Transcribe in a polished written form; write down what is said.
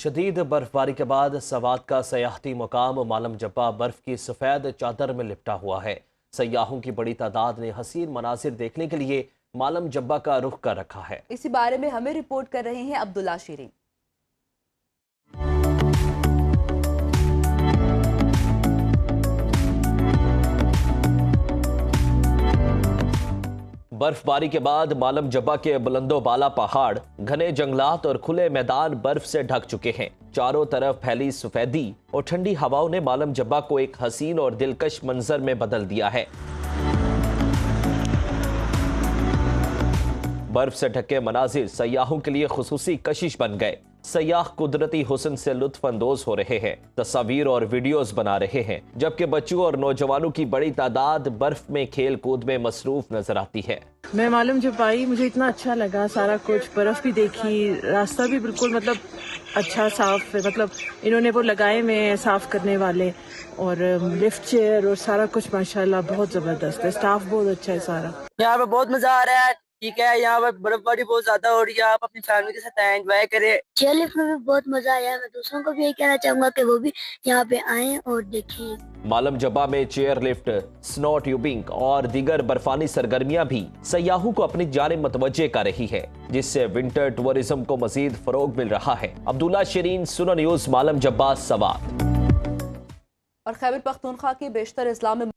शदीद बर्फबारी के बाद सवात का सयाहती मुकाम मालम जब्बा बर्फ की सफ़ेद चादर में लिपटा हुआ है। सयाहों की बड़ी तादाद ने हसीन मनासिर देखने के लिए मालम जब्बा का रुख कर रखा है। इसी बारे में हमें रिपोर्ट कर रहे हैं अब्दुल्ला शीरीन। बर्फबारी के बाद मालम जब्बा के बुलंदो बाला पहाड़, घने जंगलात और खुले मैदान बर्फ से ढक चुके हैं। चारों तरफ फैली सफेदी और ठंडी हवाओं ने मालम जब्बा को एक हसीन और दिलकश मंजर में बदल दिया है। बर्फ से ढके मनाजिर सयाहों के लिए खुसूसी कशिश बन गए। सयाह कुदरती हुस्न से लुत्फ अंदोज हो रहे हैं, तस्वीर और वीडियोस बना रहे हैं, जबकि बच्चों और नौजवानों की बड़ी तादाद बर्फ में खेल कूद में मसरूफ नजर आती है। मैं मालूम जब आई मुझे इतना अच्छा लगा, सारा कुछ बर्फ भी देखी, रास्ता भी बिल्कुल अच्छा साफ है, इन्होंने वो लगाए में साफ करने वाले, और लिफ्ट चेयर और सारा कुछ माशाल्लाह बहुत जबरदस्त है। स्टाफ बहुत अच्छा है सारा। यहाँ पे बहुत मजा आ रहा है। ठीक है, यहाँ पर बर्फबारी बहुत ज्यादा हो रही है, आप अपनी फैमिली के साथ एंजॉय करें। चेयर लिफ्ट में भी बहुत मजा आया। मैं दूसरों को भी यही कहना चाहूंगा कि वो भी यहाँ पे आएं और देखें। मालम जब्बा में चेयर लिफ्ट, स्नो ट्यूबिंग और दीगर बर्फानी सरगर्मियां भी सयाहों को अपनी जानिब मतवज्जे कर रही है, जिससे विंटर टूरिज्म को मजीद फरोग मिल रहा है। अब्दुल्ला शीरीन, सुनो न्यूज़, मालम जब्बा, सवात। और खैबर पख्तूनख्वा के बेशतर इस्लाम में